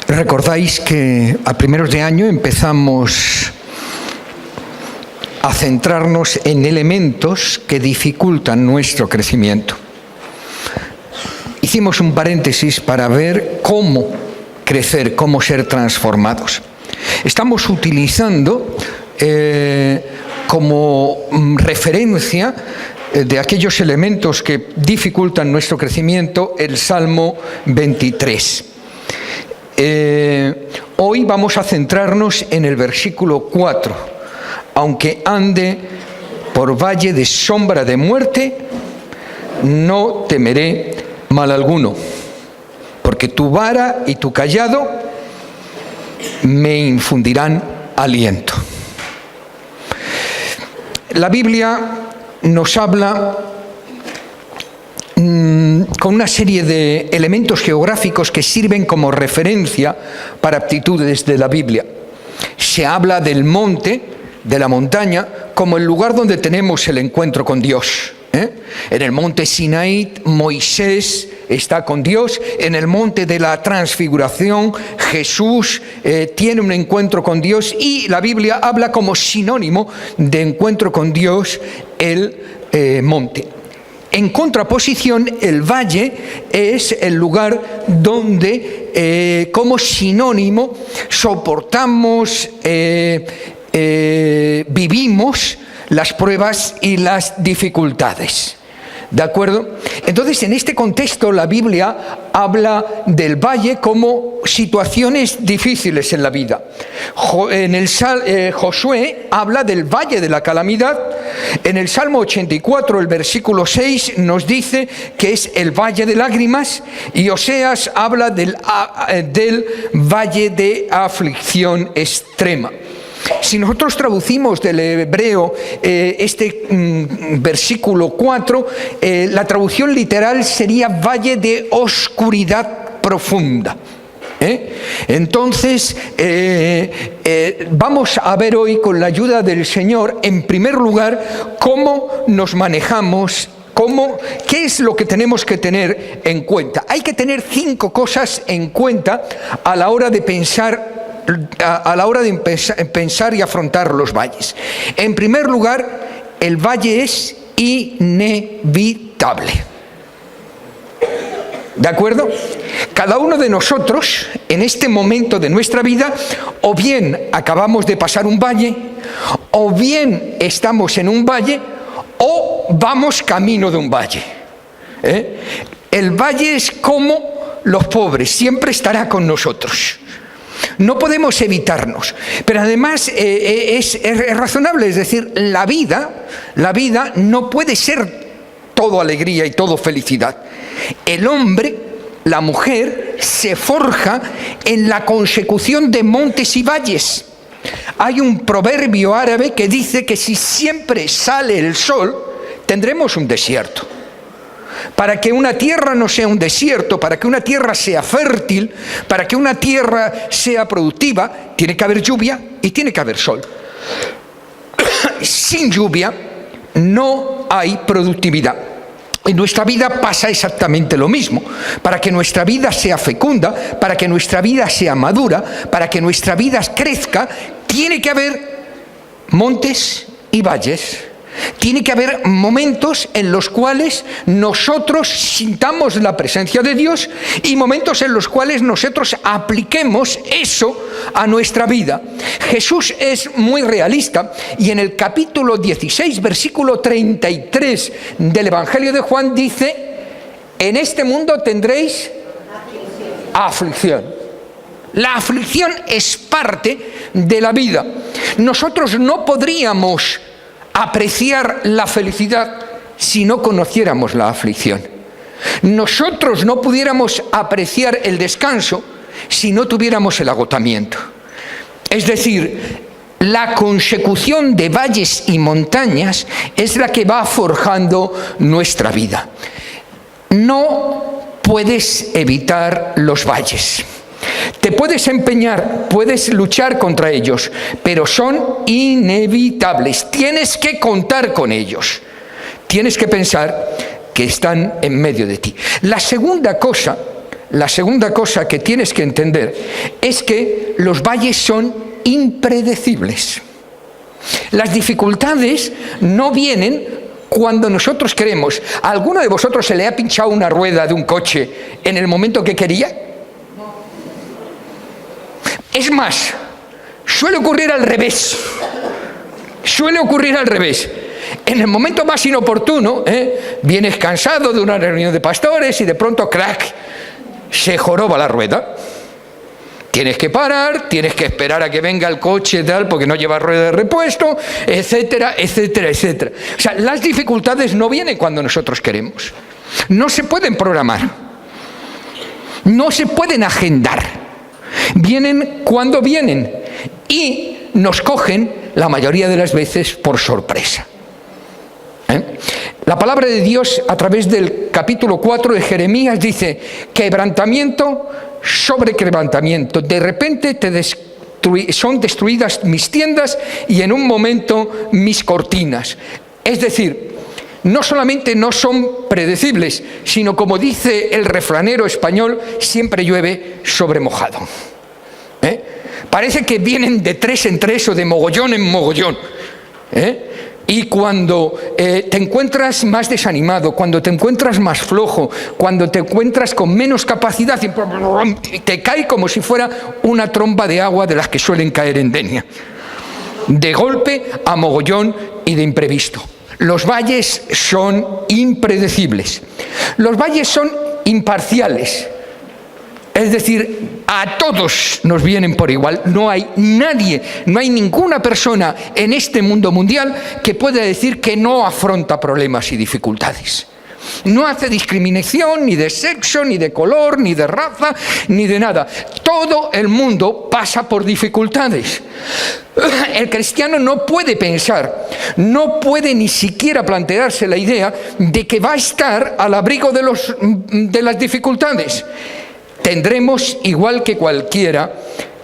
Recordáis que a primeros de año empezamos a centrarnos en elementos que dificultan nuestro crecimiento. Hicimos un paréntesis para ver cómo crecer, cómo ser transformados. Estamos utilizando como referencia de aquellos elementos que dificultan nuestro crecimiento el Salmo 23. Hoy vamos a centrarnos en el versículo 4. Aunque ande por valle de sombra de muerte, no temeré mal alguno, porque tu vara y tu cayado me infundirán aliento. La Biblia nos habla con una serie de elementos geográficos que sirven como referencia para aptitudes de la Biblia. Se habla del monte, de la montaña, como el lugar donde tenemos el encuentro con Dios. En el monte Sinaí, Moisés está con Dios. En el monte de la transfiguración, Jesús tiene un encuentro con Dios, y la Biblia habla como sinónimo de encuentro con Dios el monte. En contraposición, el valle es el lugar donde, como sinónimo, soportamos, vivimos las pruebas y las dificultades. ¿De acuerdo? Entonces, en este contexto, la Biblia habla del valle como situaciones difíciles en la vida. Josué habla del valle de la calamidad. En el Salmo 84, el versículo 6, nos dice que es el valle de lágrimas, y Oseas habla del valle de aflicción extrema. Si nosotros traducimos del hebreo este versículo 4, la traducción literal sería valle de oscuridad profunda. Entonces, vamos a ver hoy, con la ayuda del Señor, en primer lugar, cómo nos manejamos. ¿Qué es lo que tenemos que tener en cuenta? Hay que tener 5 cosas en cuenta a la hora de pensar y afrontar los valles. En primer lugar, el valle es inevitable. ¿De acuerdo? Cada uno de nosotros, en este momento de nuestra vida, o bien acabamos de pasar un valle, o bien estamos en un valle, o vamos camino de un valle. El valle es como los pobres, siempre estará con nosotros. No podemos evitarnos, pero además es razonable, es decir, la vida no puede ser todo alegría y todo felicidad. El hombre, la mujer, se forja en la consecución de montes y valles. Hay un proverbio árabe que dice que si siempre sale el sol, tendremos un desierto. Para que una tierra no sea un desierto, para que una tierra sea fértil, para que una tierra sea productiva, tiene que haber lluvia y tiene que haber sol. Sin lluvia no hay productividad. En nuestra vida pasa exactamente lo mismo. Para que nuestra vida sea fecunda, para que nuestra vida sea madura, para que nuestra vida crezca, tiene que haber montes y valles. Tiene que haber momentos en los cuales nosotros sintamos la presencia de Dios, y momentos en los cuales nosotros apliquemos eso a nuestra vida. Jesús es muy realista, y en el capítulo 16, versículo 33 del Evangelio de Juan dice: en este mundo tendréis aflicción. La aflicción es parte de la vida. Nosotros no podríamos apreciar la felicidad si no conociéramos la aflicción. Nosotros no pudiéramos apreciar el descanso si no tuviéramos el agotamiento. Es decir, la consecución de valles y montañas es la que va forjando nuestra vida. No puedes evitar los valles. Te puedes empeñar, puedes luchar contra ellos, pero son inevitables. Tienes que contar con ellos. Tienes que pensar que están en medio de ti. La segunda cosa la segunda cosa que tienes que entender es que los valles son impredecibles. Las dificultades no vienen cuando nosotros queremos. ¿A alguno de vosotros se le ha pinchado una rueda de un coche en el momento que quería? Es más, suele ocurrir al revés. Suele ocurrir al revés. En el momento más inoportuno, vienes cansado de una reunión de pastores y de pronto, crack, se joroba la rueda. Tienes que parar, tienes que esperar a que venga el coche tal porque no lleva rueda de repuesto, etcétera, etcétera, etcétera. O sea, las dificultades no vienen cuando nosotros queremos. No se pueden programar. No se pueden agendar. Vienen cuando vienen y nos cogen la mayoría de las veces por sorpresa. La palabra de Dios a través del capítulo 4 de Jeremías dice: quebrantamiento sobre quebrantamiento. De repente son destruidas mis tiendas y en un momento mis cortinas. Es decir, no solamente no son predecibles, sino, como dice el refranero español, siempre llueve sobre mojado. Parece que vienen de tres en tres o de mogollón en mogollón. Y cuando te encuentras más desanimado, cuando te encuentras más flojo, cuando te encuentras con menos capacidad, te cae como si fuera una tromba de agua de las que suelen caer en Denia. De golpe, a mogollón y de imprevisto. Los valles son impredecibles. Los valles son imparciales. Es decir, a todos nos vienen por igual. No hay nadie, no hay ninguna persona en este mundo mundial que pueda decir que no afronta problemas y dificultades. No hace discriminación ni de sexo, ni de color, ni de raza, ni de nada. Todo el mundo pasa por dificultades. El cristiano no puede pensar, no puede ni siquiera plantearse la idea de que va a estar al abrigo de las dificultades. Tendremos, igual que cualquiera,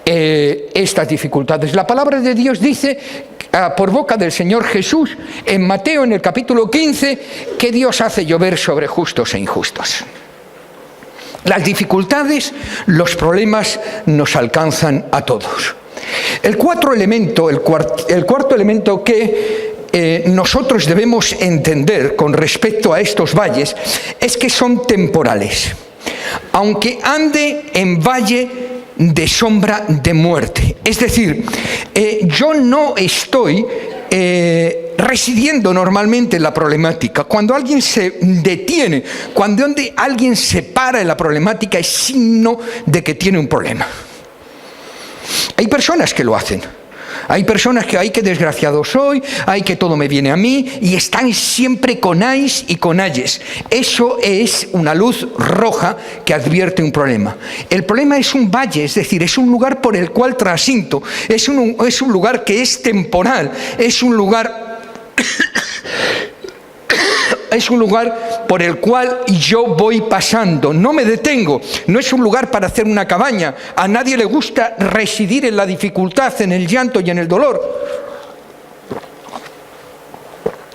estas dificultades. La palabra de Dios dice, por boca del Señor Jesús, en Mateo, en el capítulo 15, que Dios hace llover sobre justos e injustos. Las dificultades, los problemas nos alcanzan a todos. El cuarto elemento que nosotros debemos entender con respecto a estos valles es que son temporales. Aunque ande en valle de sombra de muerte. Es decir, yo no estoy residiendo normalmente en la problemática. Cuando alguien se detiene, cuando alguien se para en la problemática, es signo de que tiene un problema. Hay personas que lo hacen. Hay personas que, ay, qué desgraciado soy, ay, que todo me viene a mí, y están siempre con ais y con ayes. Eso es una luz roja que advierte un problema. El problema es un valle, es decir, es un lugar por el cual transinto, es un lugar que es temporal, es un lugar por el cual yo voy pasando, no me detengo, no es un lugar para hacer una cabaña. A nadie le gusta residir en la dificultad, en el llanto y en el dolor.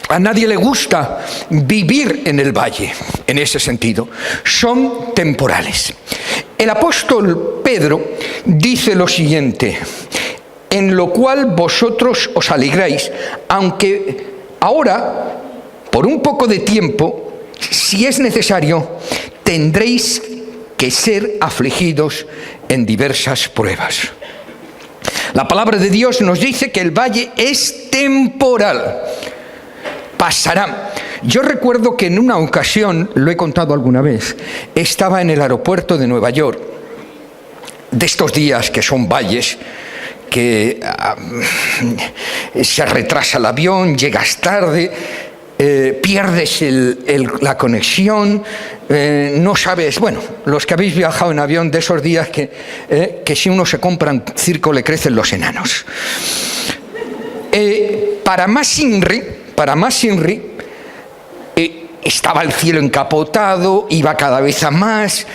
A nadie le gusta vivir en el valle, en ese sentido. Son temporales. El apóstol Pedro dice lo siguiente: en lo cual vosotros os alegráis, aunque ahora, por un poco de tiempo, si es necesario, tendréis que ser afligidos en diversas pruebas. La palabra de Dios nos dice que el valle es temporal. Pasará. Yo recuerdo que en una ocasión, lo he contado alguna vez, estaba en el aeropuerto de Nueva York, de estos días que son valles, que se retrasa el avión, llegas tarde, pierdes la conexión, no sabes, bueno, los que habéis viajado en avión, de esos días que si uno se compra un circo le crecen los enanos. Para más Inri, estaba el cielo encapotado, iba cada vez a más,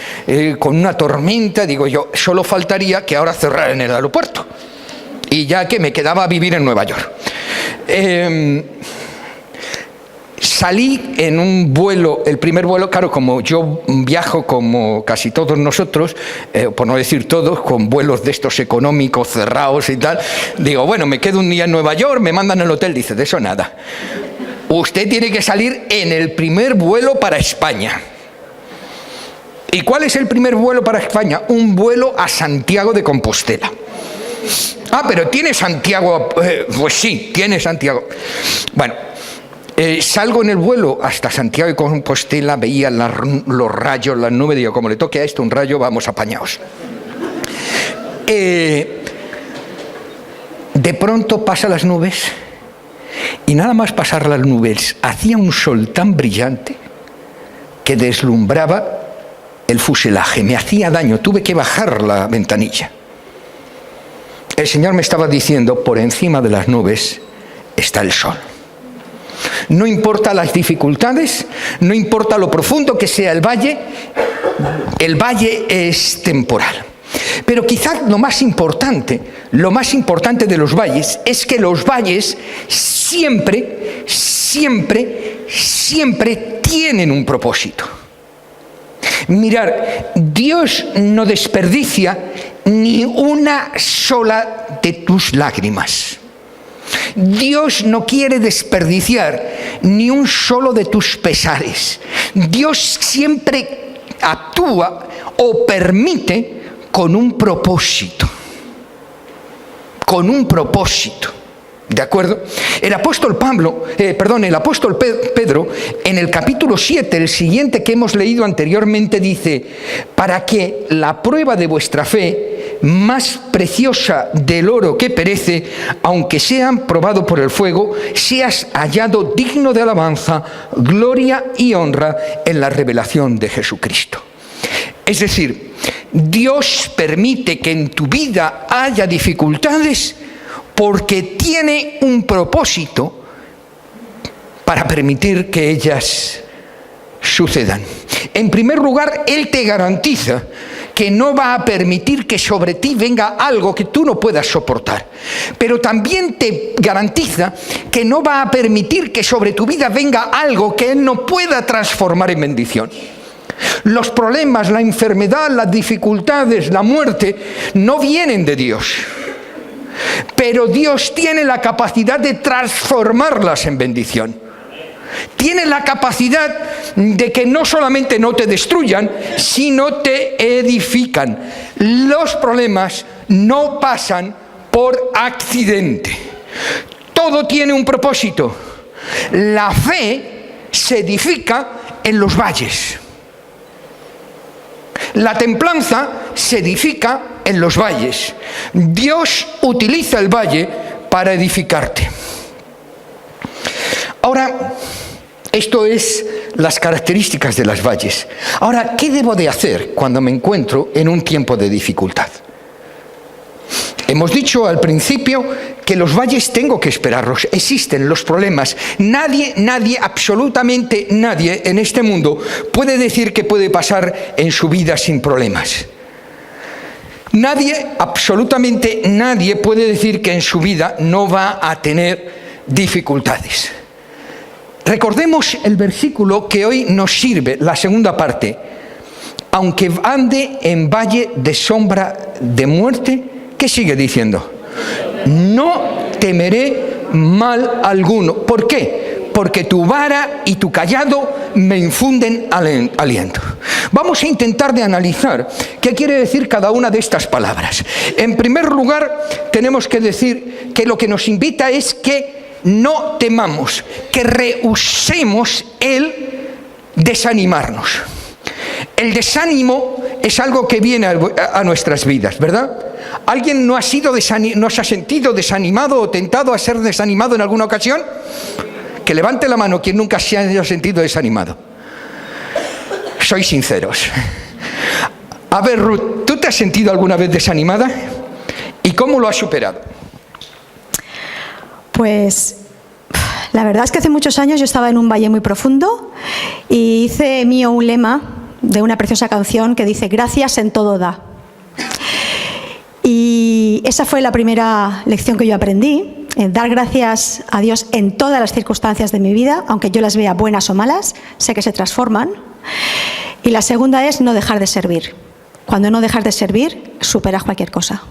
con una tormenta. Digo yo, solo faltaría que ahora cerraran el aeropuerto y ya que me quedaba a vivir en Nueva York. salí en un vuelo, el primer vuelo, claro, como yo viajo como casi todos nosotros, por no decir todos, con vuelos de estos económicos cerrados y tal, digo, bueno, me quedo un día en Nueva York, me mandan al hotel, dice, de eso nada. Usted tiene que salir en el primer vuelo para España. ¿Y cuál es el primer vuelo para España? Un vuelo a Santiago de Compostela. Ah, pero ¿tiene Santiago? Pues sí, tiene Santiago. Bueno, salgo en el vuelo hasta Santiago de Compostela, veía los rayos, las nubes, digo, como le toque a esto un rayo, vamos apañados. De pronto pasa las nubes y nada más pasar las nubes, hacía un sol tan brillante que deslumbraba el fuselaje, me hacía daño, tuve que bajar la ventanilla. El Señor me estaba diciendo, por encima de las nubes está el sol. No importa las dificultades, no importa lo profundo que sea el valle es temporal. Pero quizás lo más importante de los valles es que los valles siempre tienen un propósito. Mirar, Dios no desperdicia ni una sola de tus lágrimas. Dios no quiere desperdiciar ni un solo de tus pesares. Dios siempre actúa o permite con un propósito. Con un propósito. ¿De acuerdo? El apóstol Pedro, en el capítulo 7, el siguiente que hemos leído anteriormente, dice, para que la prueba de vuestra fe, más preciosa del oro que perece, aunque sean probado por el fuego, seas hallado digno de alabanza, gloria y honra en la revelación de Jesucristo. Es decir, Dios permite que en tu vida haya dificultades porque tiene un propósito para permitir que ellas sucedan. En primer lugar, Él te garantiza que no va a permitir que sobre ti venga algo que tú no puedas soportar. Pero también te garantiza que no va a permitir que sobre tu vida venga algo que Él no pueda transformar en bendición. Los problemas, la enfermedad, las dificultades, la muerte, no vienen de Dios. Pero Dios tiene la capacidad de transformarlas en bendición. Tiene la capacidad de que no solamente no te destruyan, sino te edifican. Los problemas no pasan por accidente. Todo tiene un propósito. La fe se edifica en los valles. La templanza se edifica en los valles. Dios utiliza el valle para edificarte. Ahora, esto es las características de los valles. Ahora, ¿qué debo de hacer cuando me encuentro en un tiempo de dificultad? Hemos dicho al principio que los valles tengo que esperarlos, existen los problemas. Nadie, absolutamente nadie en este mundo puede decir que puede pasar en su vida sin problemas. Nadie, absolutamente nadie puede decir que en su vida no va a tener dificultades. Recordemos el versículo que hoy nos sirve, la segunda parte. Aunque ande en valle de sombra de muerte, ¿qué sigue diciendo? No temeré mal alguno. ¿Por qué? Porque tu vara y tu cayado me infunden aliento. Vamos a intentar de analizar qué quiere decir cada una de estas palabras. En primer lugar, tenemos que decir que lo que nos invita es que no temamos, que rehusemos el desanimarnos. El desánimo es algo que viene a nuestras vidas, ¿verdad? ¿Alguien no se ha sentido desanimado o tentado a ser desanimado en alguna ocasión? Que levante la mano quien nunca se haya sentido desanimado. Sois sinceros. A ver, Ruth, ¿tú te has sentido alguna vez desanimada? ¿Y cómo lo has superado? Pues la verdad es que hace muchos años yo estaba en un valle muy profundo y hice mío un lema de una preciosa canción que dice: gracias en todo da. Y esa fue la primera lección que yo aprendí. dar gracias a Dios en todas las circunstancias de mi vida, aunque yo las vea buenas o malas, sé que se transforman. Y la segunda es no dejar de servir. Cuando no dejas de servir, superas cualquier cosa.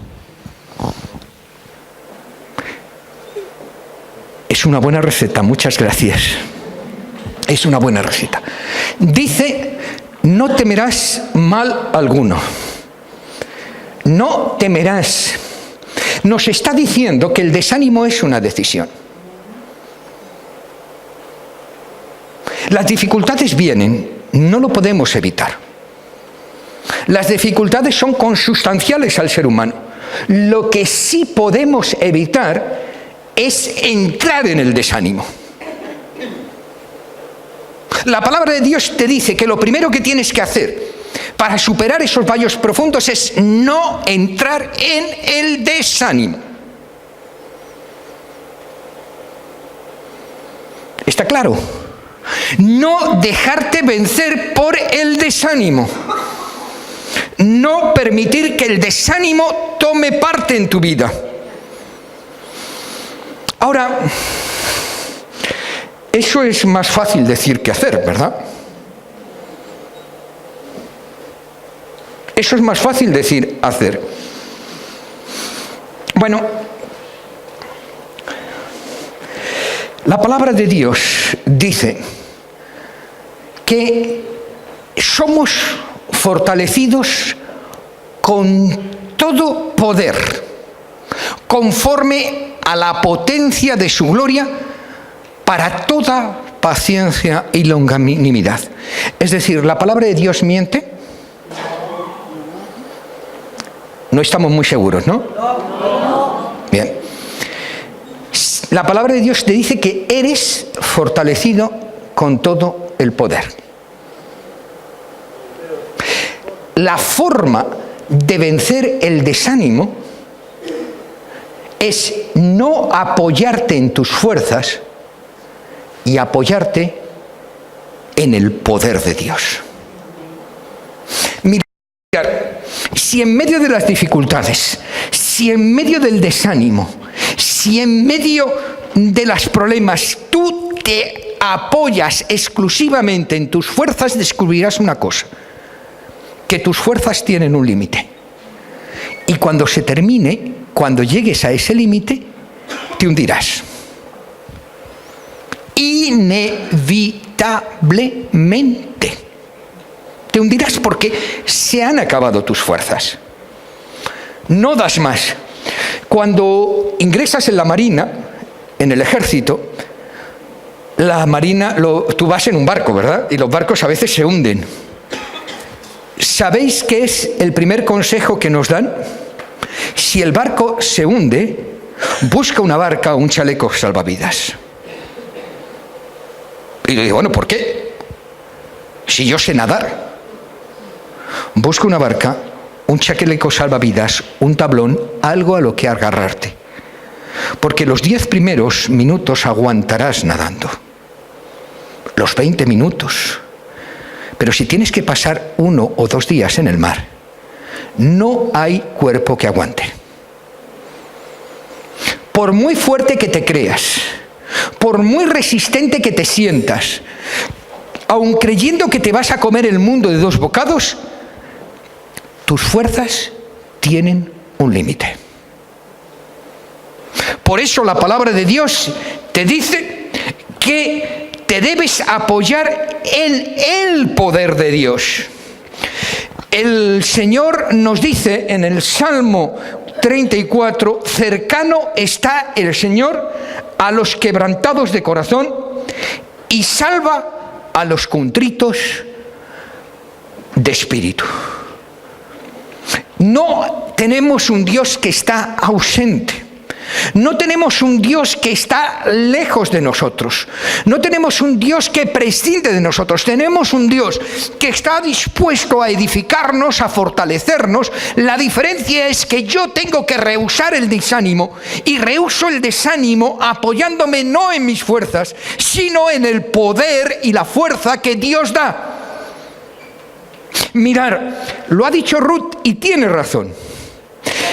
Es una buena receta, muchas gracias. Es una buena receta. Dice, no temerás mal alguno. No temerás. Nos está diciendo que el desánimo es una decisión. Las dificultades vienen, no lo podemos evitar. Las dificultades son consustanciales al ser humano. Lo que sí podemos evitar es entrar en el desánimo. La palabra de Dios te dice que lo primero que tienes que hacer para superar esos valles profundos es no entrar en el desánimo. ¿Está claro? No dejarte vencer por el desánimo. No permitir que el desánimo tome parte en tu vida. Ahora, eso es más fácil decir que hacer, ¿verdad? Eso es más fácil decir hacer. Bueno, la palabra de Dios dice que somos fortalecidos con todo poder, conforme a la potencia de su gloria, para toda paciencia y longanimidad. Es decir, ¿la palabra de Dios miente? No estamos muy seguros, ¿no? Bien. La palabra de Dios te dice que eres fortalecido con todo el poder. La forma de vencer el desánimo es no apoyarte en tus fuerzas y apoyarte en el poder de Dios. Mirad, si en medio de las dificultades, si en medio del desánimo, si en medio de los problemas tú te apoyas exclusivamente en tus fuerzas, descubrirás una cosa, que tus fuerzas tienen un límite. Y cuando se termine, cuando llegues a ese límite, te hundirás. Inevitablemente. Te hundirás porque se han acabado tus fuerzas. No das más. Cuando ingresas en la marina, en el ejército, la marina, tú vas en un barco, ¿verdad? Y los barcos a veces se hunden. ¿Sabéis qué es el primer consejo que nos dan? Si el barco se hunde, busca una barca o un chaleco salvavidas. Y yo digo, bueno, ¿por qué? Si yo sé nadar. Busca una barca, un chaleco salvavidas, un tablón, algo a lo que agarrarte. Porque los 10 primeros minutos aguantarás nadando. Los 20 minutos. Pero si tienes que pasar 1 o 2 días en el mar, no hay cuerpo que aguante. Por muy fuerte que te creas, por muy resistente que te sientas, aun creyendo que te vas a comer el mundo de 2 bocados, tus fuerzas tienen un límite. Por eso la palabra de Dios te dice que te debes apoyar en el poder de Dios. El Señor nos dice en el Salmo 34, cercano está el Señor a los quebrantados de corazón y salva a los contritos de espíritu. No tenemos un Dios que está ausente. No tenemos un Dios que está lejos de nosotros. No tenemos un Dios que prescinde de nosotros. Tenemos un Dios que está dispuesto a edificarnos, a fortalecernos. La diferencia es que yo tengo que rehusar el desánimo, y rehuso el desánimo apoyándome no en mis fuerzas, sino en el poder y la fuerza que Dios da. Mirar, lo ha dicho Ruth y tiene razón.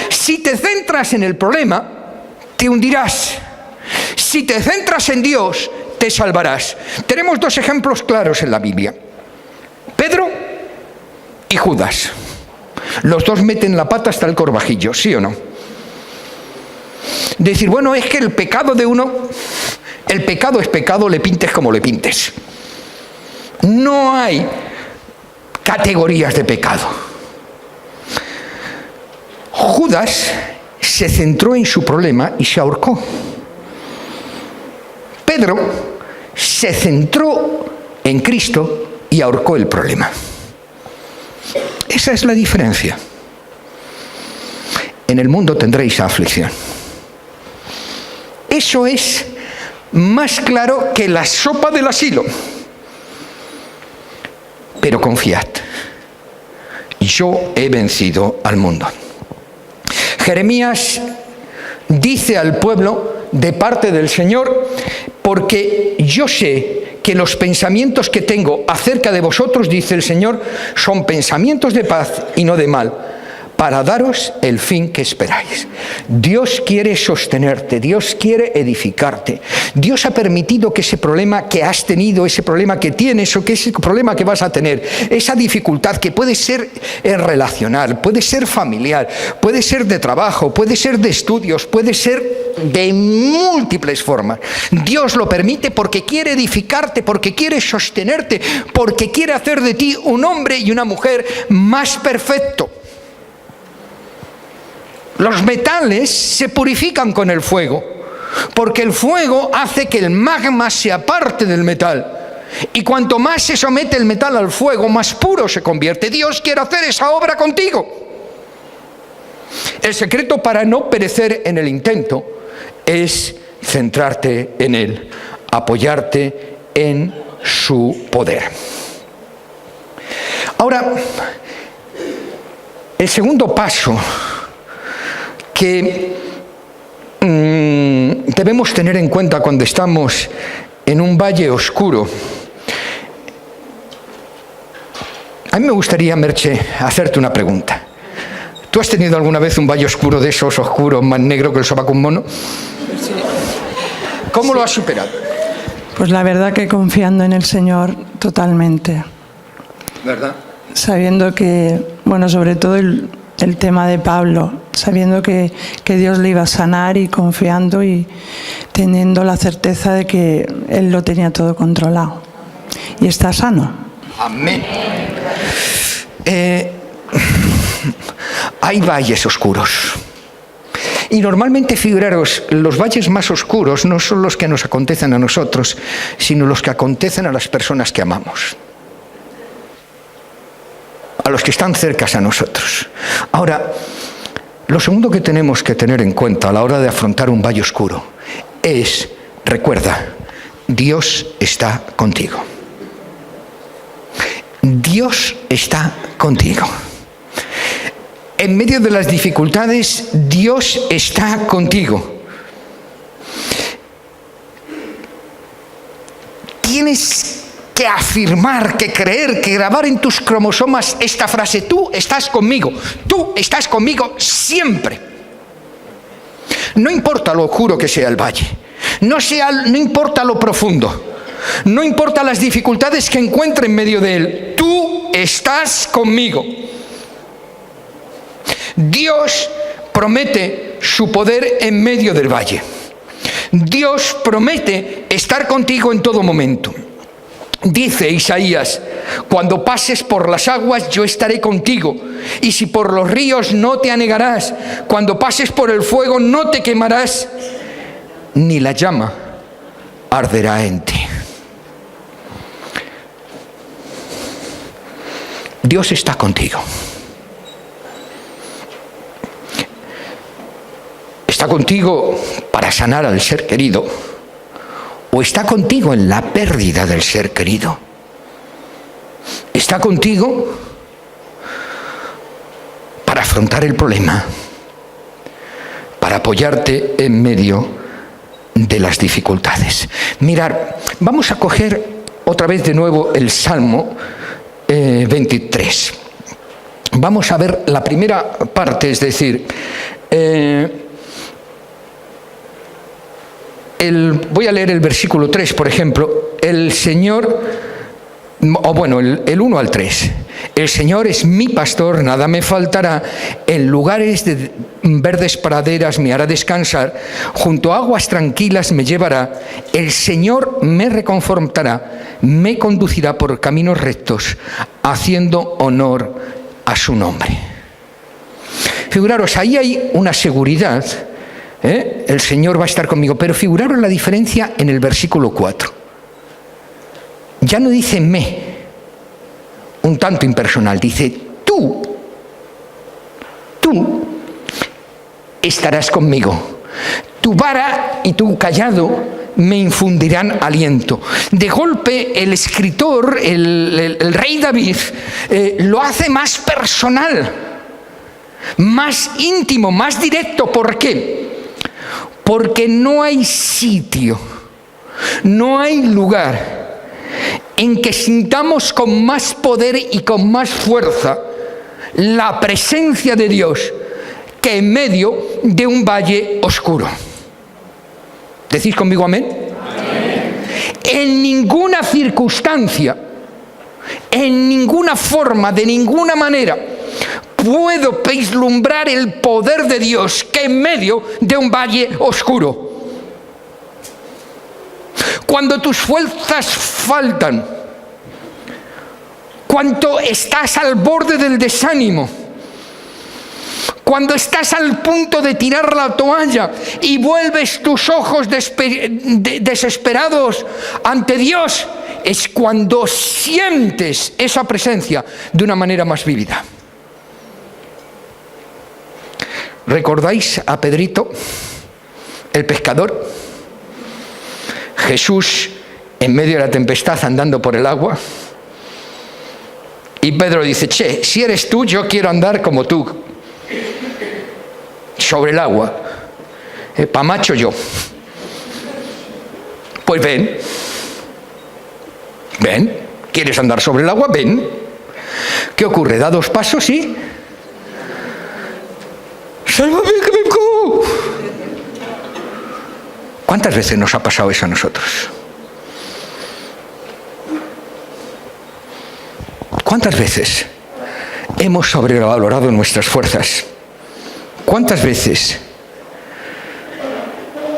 Si te centras en el problema, te hundirás. Si te centras en Dios, te salvarás. Tenemos dos ejemplos claros en la Biblia: Pedro y Judas. Los dos meten la pata hasta el corvajillo, ¿sí o no? Decir, bueno, es que el pecado de uno, el pecado es pecado, le pintes como le pintes. No hay categorías de pecado. Judas se centró en su problema y se ahorcó. Pedro se centró en Cristo y ahorcó el problema. Esa es la diferencia. En el mundo tendréis aflicción. Eso es más claro que la sopa del asilo. Pero confiad, yo he vencido al mundo. Jeremías dice al pueblo de parte del Señor, porque yo sé que los pensamientos que tengo acerca de vosotros, dice el Señor, son pensamientos de paz y no de mal, para daros el fin que esperáis. Dios quiere sostenerte, Dios quiere edificarte. Dios ha permitido que ese problema que has tenido, ese problema que tienes o que ese problema que vas a tener, esa dificultad que puede ser relacional, puede ser familiar, puede ser de trabajo, puede ser de estudios, puede ser de múltiples formas. Dios lo permite porque quiere edificarte, porque quiere sostenerte, porque quiere hacer de ti un hombre y una mujer más perfecto. Los metales se purifican con el fuego, porque el fuego hace que el magma se aparte del metal. Y cuanto más se somete el metal al fuego, más puro se convierte. Dios quiere hacer esa obra contigo. El secreto para no perecer en el intento es centrarte en Él, apoyarte en su poder. Ahora, el segundo paso que debemos tener en cuenta cuando estamos en un valle oscuro. A mí me gustaría, Merche, hacerte una pregunta. ¿Tú has tenido alguna vez un valle oscuro de esos oscuros, más negro que el sobaco un mono? Sí. ¿Cómo lo has superado? Pues la verdad que confiando en el Señor totalmente. ¿Verdad? Sabiendo que, bueno, sobre todo el tema de Pablo, sabiendo que Dios le iba a sanar y confiando y teniendo la certeza de que Él lo tenía todo controlado. Y está sano. Amén. Hay valles oscuros. Y normalmente, figuraros, los valles más oscuros no son los que nos acontecen a nosotros, sino los que acontecen a las personas que amamos, a los que están cercas a nosotros. Ahora, lo segundo que tenemos que tener en cuenta a la hora de afrontar un valle oscuro es, recuerda, Dios está contigo. Dios está contigo. En medio de las dificultades, Dios está contigo. Tienes que afirmar, que creer, que grabar en tus cromosomas esta frase: tú estás conmigo siempre. No importa lo oscuro que sea el valle, no importa lo profundo, no importa las dificultades que encuentre en medio de él, tú estás conmigo. Dios promete su poder en medio del valle. Dios promete estar contigo en todo momento. Dice Isaías: cuando pases por las aguas, yo estaré contigo, y si por los ríos, no te anegarás. Cuando pases por el fuego, no te quemarás, ni la llama arderá en ti. Dios está contigo. ¿Está contigo para sanar al ser querido? ¿O está contigo en la pérdida del ser querido? ¿Está contigo para afrontar el problema? Para apoyarte en medio de las dificultades. Mirad, vamos a coger otra vez de nuevo el Salmo 23. Vamos a ver la primera parte, es decir, voy a leer el versículo 3, por ejemplo. El Señor, el 1 al 3. El Señor es mi pastor, nada me faltará. En lugares de verdes praderas me hará descansar. Junto a aguas tranquilas me llevará. El Señor me reconfortará. Me conducirá por caminos rectos, haciendo honor a su nombre. Figuraros, ahí hay una seguridad. El Señor va a estar conmigo. Pero figuraros la diferencia en el versículo 4. Ya no dice me, un tanto impersonal, dice tú estarás conmigo. Tu vara y tu cayado me infundirán aliento. De golpe el escritor, el rey David, lo hace más personal, más íntimo, más directo. ¿Por qué? Porque no hay sitio, no hay lugar en que sintamos con más poder y con más fuerza la presencia de Dios que en medio de un valle oscuro. ¿Decís conmigo amén? Amén. En ninguna circunstancia, en ninguna forma, de ninguna manera, puedo vislumbrar el poder de Dios que en medio de un valle oscuro. Cuando tus fuerzas faltan, cuando estás al borde del desánimo, cuando estás al punto de tirar la toalla y vuelves tus ojos desesperados ante Dios, es cuando sientes esa presencia de una manera más vívida. ¿Recordáis a Pedrito, el pescador? Jesús en medio de la tempestad andando por el agua. Y Pedro dice, che, si eres tú, yo quiero andar como tú, sobre el agua. Pa' macho yo. Pues ven. ¿Quieres andar sobre el agua? Ven. ¿Qué ocurre? Da 2 pasos y... ¡Sálvame que me cago! ¿Cuántas veces nos ha pasado eso a nosotros? ¿Cuántas veces hemos sobrevalorado nuestras fuerzas? ¿Cuántas veces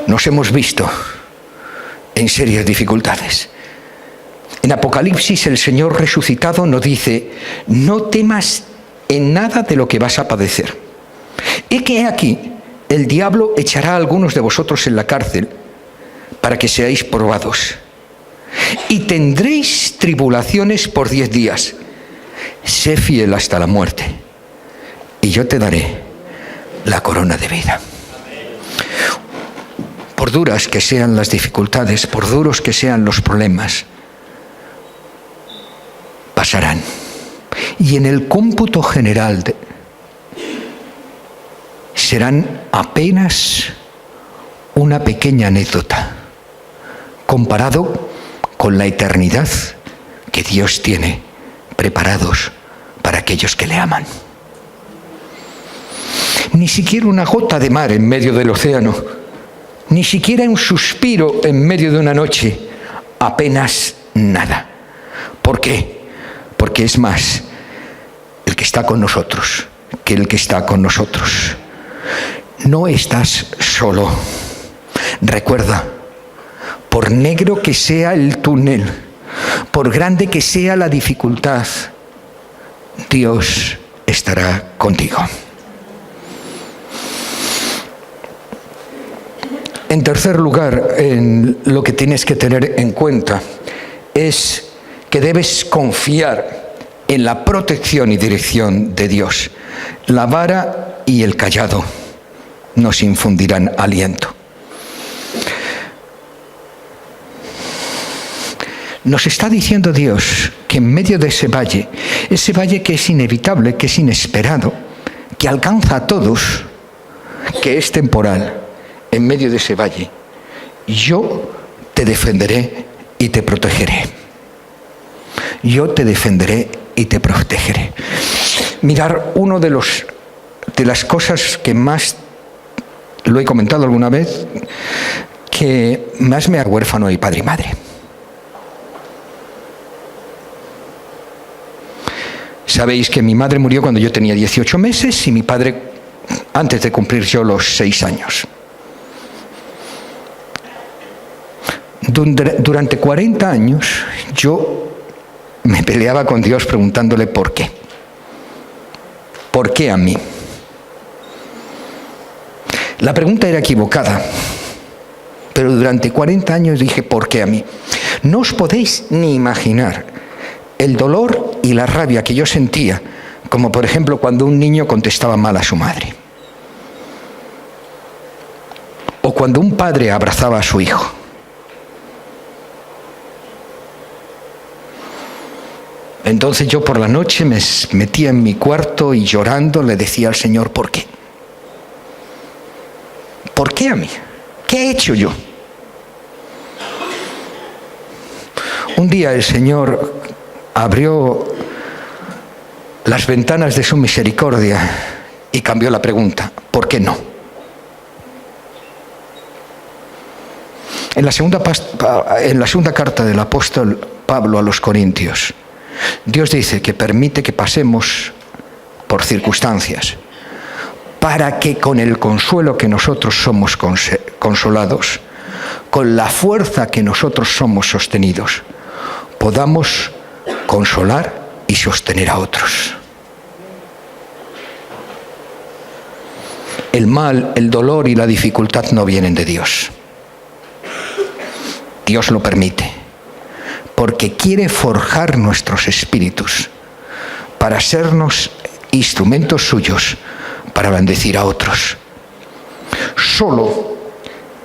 nos hemos visto en serias dificultades? En Apocalipsis el Señor resucitado nos dice, no temas en nada de lo que vas a padecer. He que aquí el diablo echará a algunos de vosotros en la cárcel para que seáis probados. Y tendréis tribulaciones por 10 días. Sé fiel hasta la muerte, y yo te daré la corona de vida. Por duras que sean las dificultades, por duros que sean los problemas, pasarán. Y en el cómputo general serán apenas una pequeña anécdota comparado con la eternidad que Dios tiene preparados para aquellos que le aman. Ni siquiera una gota de mar en medio del océano, ni siquiera un suspiro en medio de una noche, apenas nada. ¿Por qué? Porque es más el que está con nosotros que el que está con nosotros. No estás solo. Recuerda, por negro que sea el túnel, por grande que sea la dificultad, Dios estará contigo. En tercer lugar, lo que tienes que tener en cuenta es que debes confiar en la protección y dirección de Dios. La vara y el cayado nos infundirán aliento. Nos está diciendo Dios que en medio de ese valle que es inevitable, que es inesperado, que alcanza a todos, que es temporal, en medio de ese valle, yo te defenderé y te protegeré. Yo te defenderé y te protegeré. Mirar, uno de las cosas que más, lo he comentado alguna vez, que que más me haga huérfano de padre y madre. Sabéis que mi madre murió cuando yo tenía 18 meses y mi padre antes de cumplir yo los 6 años. Durante 40 años yo me peleaba con Dios preguntándole por qué. ¿Por qué a mí? La pregunta era equivocada, pero durante 40 años dije, ¿por qué a mí? No os podéis ni imaginar el dolor y la rabia que yo sentía, como por ejemplo cuando un niño contestaba mal a su madre, o cuando un padre abrazaba a su hijo. Entonces yo por la noche me metía en mi cuarto y llorando le decía al Señor, ¿por qué? ¿Por qué a mí? ¿Qué he hecho yo? Un día el Señor abrió las ventanas de su misericordia y cambió la pregunta, ¿por qué no? En la segunda carta del apóstol Pablo a los Corintios, Dios dice que permite que pasemos por circunstancias para que con el consuelo que nosotros somos consolados, con la fuerza que nosotros somos sostenidos, podamos consolar y sostener a otros. El mal, el dolor y la dificultad no vienen de Dios. Dios lo permite, porque quiere forjar nuestros espíritus para sernos instrumentos suyos para bendecir a otros. Solo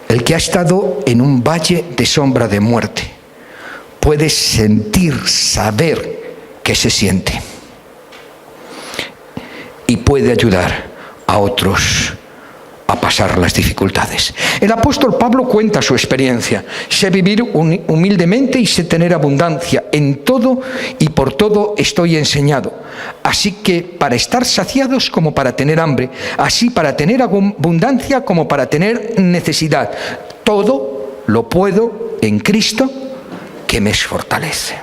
el que ha estado en un valle de sombra de muerte puede sentir, saber qué se siente y puede ayudar a otros a pasar las dificultades. El apóstol Pablo cuenta su experiencia. Sé vivir humildemente y sé tener abundancia. En todo y por todo estoy enseñado. Así que para estar saciados como para tener hambre, así para tener abundancia como para tener necesidad. Todo lo puedo en Cristo que me fortalece.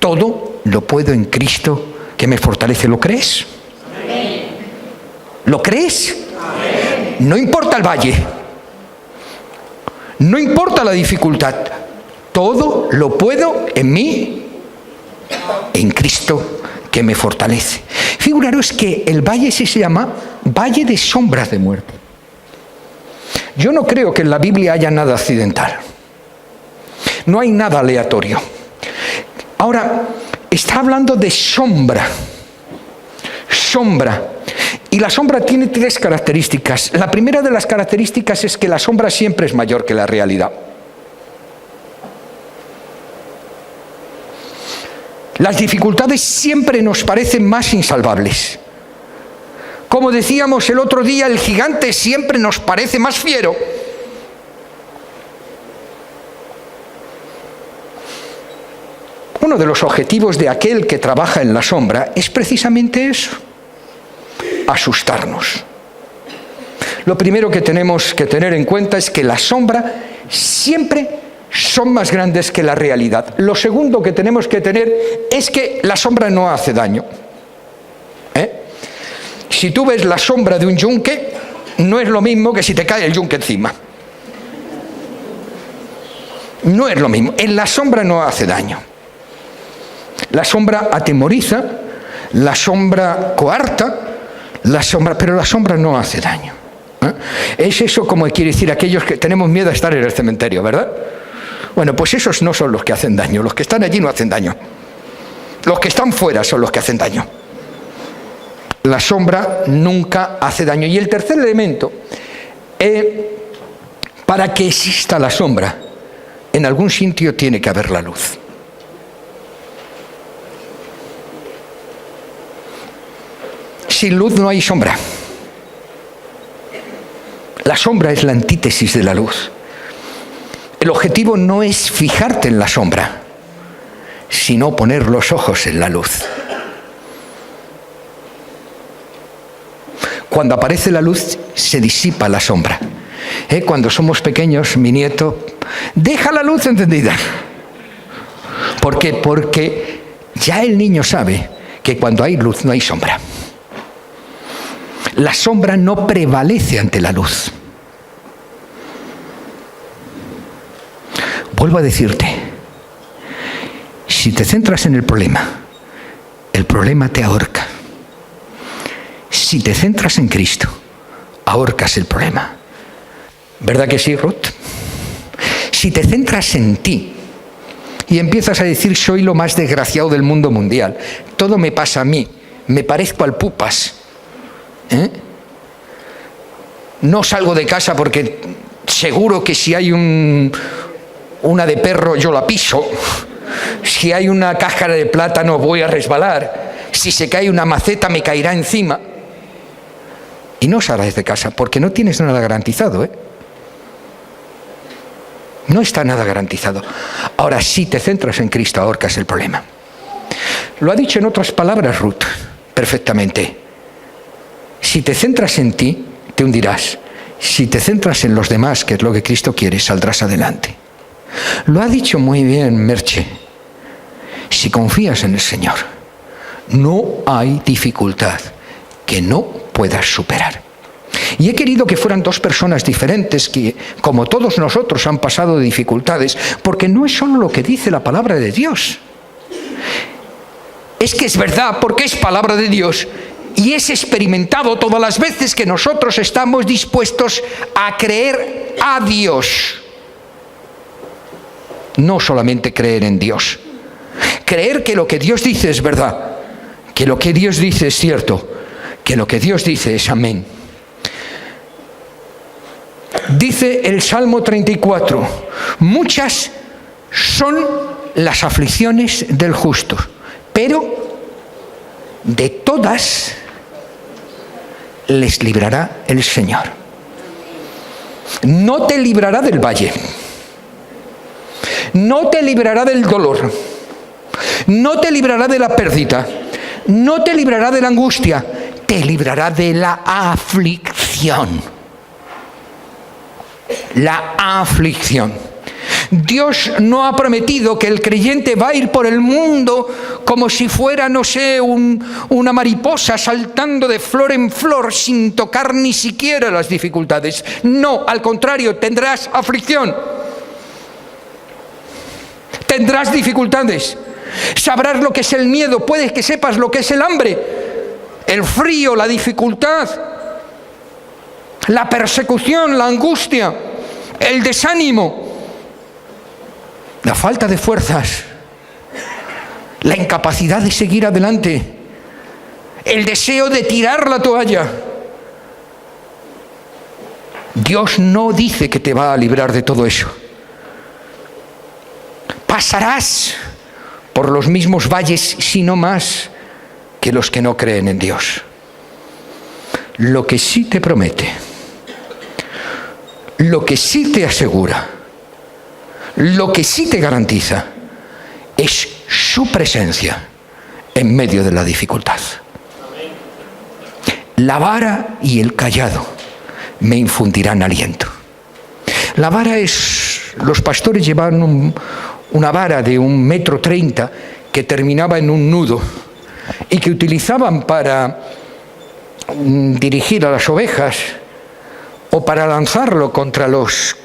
Todo lo puedo en Cristo que me fortalece. ¿Lo crees? ¿Lo crees? No importa el valle, no importa la dificultad, todo lo puedo en mí, en Cristo que me fortalece. Figuraros que el valle se llama Valle de Sombras de Muerte. Yo no creo que en la Biblia haya nada accidental, no hay nada aleatorio. Ahora, está hablando de sombra. Y la sombra tiene 3 características. La primera de las características es que la sombra siempre es mayor que la realidad. Las dificultades siempre nos parecen más insalvables. Como decíamos el otro día, el gigante siempre nos parece más fiero. Uno de los objetivos de aquel que trabaja en la sombra es precisamente eso. Asustarnos. Lo primero que tenemos que tener en cuenta es que la sombra siempre son más grandes que la realidad. Lo segundo que tenemos que tener es que la sombra no hace daño. Si tú ves la sombra de un yunque, no es lo mismo que si te cae el yunque encima. No es lo mismo. En la sombra no hace daño. La sombra atemoriza, la sombra coarta, pero la sombra no hace daño. Es eso como quiere decir aquellos que tenemos miedo a estar en el cementerio, ¿verdad? Bueno, pues esos no son los que hacen daño. Los que están allí no hacen daño. Los que están fuera son los que hacen daño. La sombra nunca hace daño. Y el tercer elemento, para que exista la sombra, en algún sitio tiene que haber la luz. Sin luz no hay sombra. La sombra es la antítesis de la luz. El objetivo no es fijarte en la sombra, sino poner los ojos en la luz. Cuando aparece la luz, se disipa la sombra. Cuando somos pequeños, mi nieto, deja la luz encendida. ¿Por qué? Porque ya el niño sabe que cuando hay luz no hay sombra. La sombra no prevalece ante la luz. Vuelvo a decirte, si te centras en el problema te ahorca. Si te centras en Cristo, ahorcas el problema. ¿Verdad que sí, Ruth? Si te centras en ti y empiezas a decir, soy lo más desgraciado del mundo mundial, todo me pasa a mí, me parezco al pupas, no salgo de casa porque seguro que si hay una de perro yo la piso, si hay una cáscara de plátano voy a resbalar, si se cae una maceta me caerá encima, y no salgas de casa porque no tienes nada garantizado, No está nada garantizado. Ahora, si te centras en Cristo, ahorcas el problema. Lo ha dicho en otras palabras Ruth, perfectamente. Si te centras en ti, te hundirás. Si te centras en los demás, que es lo que Cristo quiere, saldrás adelante. Lo ha dicho muy bien Merche. Si confías en el Señor, no hay dificultad que no puedas superar. Y he querido que fueran dos personas diferentes que, como todos nosotros, han pasado de dificultades, porque no es solo lo que dice la palabra de Dios. Es que es verdad, porque es palabra de Dios y es experimentado todas las veces que nosotros estamos dispuestos a creer a Dios. No solamente creer en Dios. Creer que lo que Dios dice es verdad, que lo que Dios dice es cierto, que lo que Dios dice es amén. Dice el Salmo 34, muchas son las aflicciones del justo, pero de todas les librará el Señor. No te librará del valle, no te librará del dolor, no te librará de la pérdida, no te librará de la angustia, te librará de la aflicción. La aflicción. Dios no ha prometido que el creyente va a ir por el mundo como si fuera, no sé, una mariposa saltando de flor en flor sin tocar ni siquiera las dificultades. No, al contrario, tendrás aflicción. Tendrás dificultades. Sabrás lo que es el miedo, puede que sepas lo que es el hambre, el frío, la dificultad, la persecución, la angustia, el desánimo, la falta de fuerzas, la incapacidad de seguir adelante, el deseo de tirar la toalla. Dios no dice que te va a librar de todo eso. Pasarás por los mismos valles, si no más, que los que no creen en Dios. Lo que sí te promete, lo que sí te asegura, lo que sí te garantiza, es su presencia en medio de la dificultad. La vara y el cayado me infundirán aliento. La vara es, los pastores llevaban una vara de 1,30 m que terminaba en un nudo y que utilizaban para dirigir a las ovejas o para lanzarlo contra los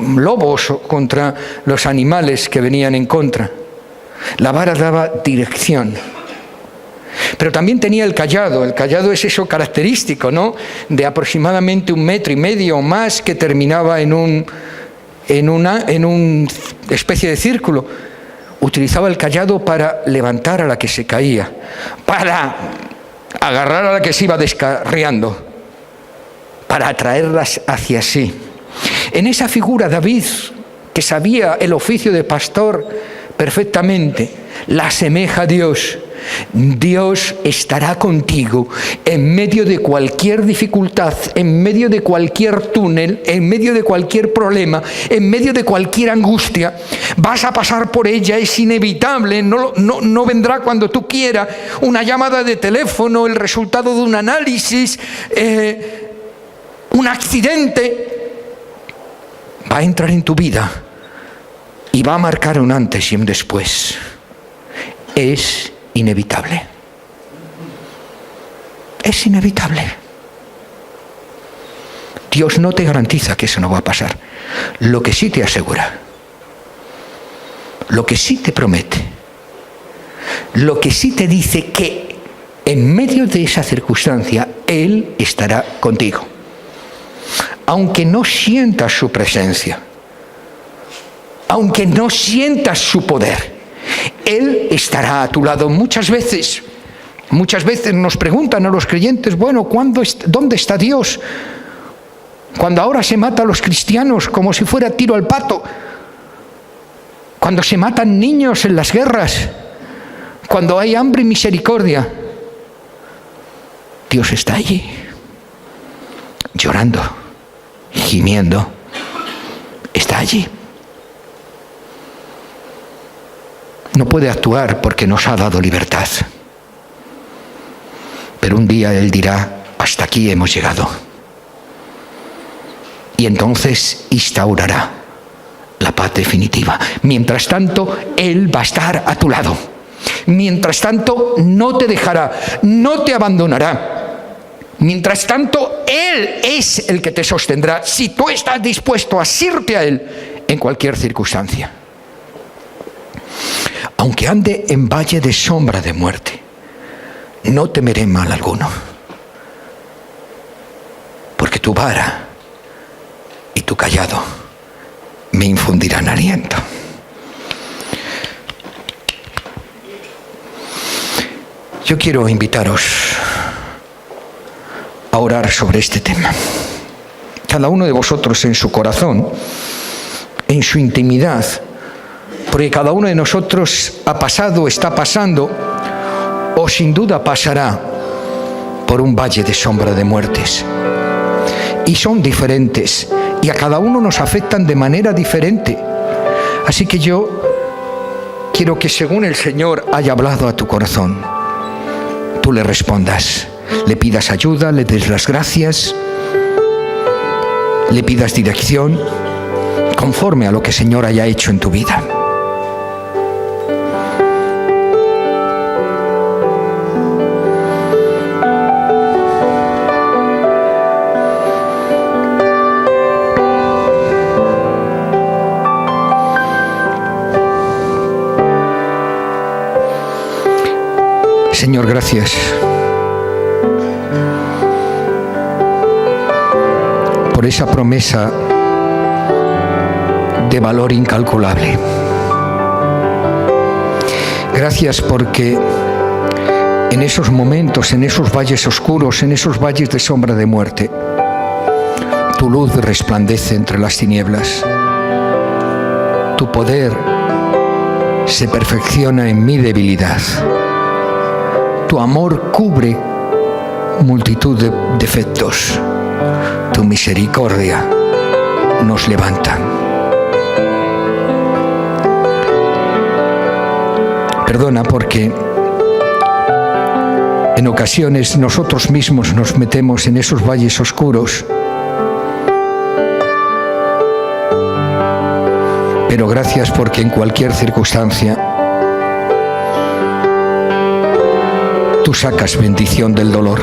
lobos o contra los animales que venían en contra. La vara daba dirección. Pero también tenía el cayado. El cayado es eso característico, ¿no? De aproximadamente 1,5 m o más, que terminaba en una especie de círculo. Utilizaba el cayado para levantar a la que se caía, para agarrar a la que se iba descarriando, para atraerlas hacia sí. En esa figura David, que sabía el oficio de pastor perfectamente, la asemeja a Dios. Dios estará contigo en medio de cualquier dificultad, en medio de cualquier túnel, en medio de cualquier problema, en medio de cualquier angustia. Vas a pasar por ella, es inevitable, no vendrá cuando tú quieras. Una llamada de teléfono, el resultado de un análisis, un accidente. va a entrar en tu vida y va a marcar un antes y un después. Es inevitable. Es inevitable. Dios no te garantiza que eso no va a pasar. Lo que sí te asegura, lo que sí te promete, lo que sí te dice que en medio de esa circunstancia Él estará contigo. Aunque no sientas su presencia, aunque no sientas su poder, Él estará a tu lado. Muchas veces nos preguntan a los creyentes, bueno, ¿dónde está Dios? Cuando ahora se mata a los cristianos como si fuera tiro al pato, cuando se matan niños en las guerras, cuando hay hambre y misericordia, Dios está allí, llorando, gimiendo, está allí. No puede actuar porque nos ha dado libertad, pero un día Él dirá, hasta aquí hemos llegado. Y entonces instaurará la paz definitiva. Mientras tanto, Él va a estar a tu lado. Mientras tanto, no te dejará, no te abandonará. Mientras tanto, Él es el que te sostendrá si tú estás dispuesto a asirte a Él en cualquier circunstancia. Aunque ande en valle de sombra de muerte, no temeré mal alguno, porque tu vara y tu cayado me infundirán aliento. Yo quiero invitaros a orar sobre este tema. Cada uno de vosotros en su corazón, en su intimidad, porque cada uno de nosotros ha pasado, está pasando, o sin duda pasará por un valle de sombra de muertes. Y son diferentes, y a cada uno nos afectan de manera diferente. Así que yo quiero que según el Señor haya hablado a tu corazón, tú le respondas, le pidas ayuda, le des las gracias, le pidas dirección, conforme a lo que el Señor haya hecho en tu vida. Señor, gracias por esa promesa de valor incalculable. Gracias porque en esos momentos, en esos valles oscuros, en esos valles de sombra de muerte, tu luz resplandece entre las tinieblas. Tu poder se perfecciona en mi debilidad. Tu amor cubre multitud de defectos. Tu misericordia nos levanta. Perdona porque en ocasiones nosotros mismos nos metemos en esos valles oscuros. Pero gracias porque en cualquier circunstancia tú sacas bendición del dolor.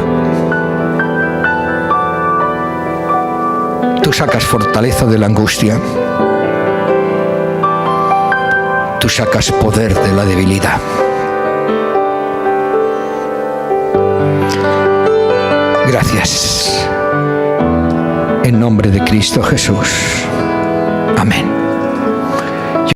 Tú sacas fortaleza de la angustia. Tú sacas poder de la debilidad. Gracias. En nombre de Cristo Jesús.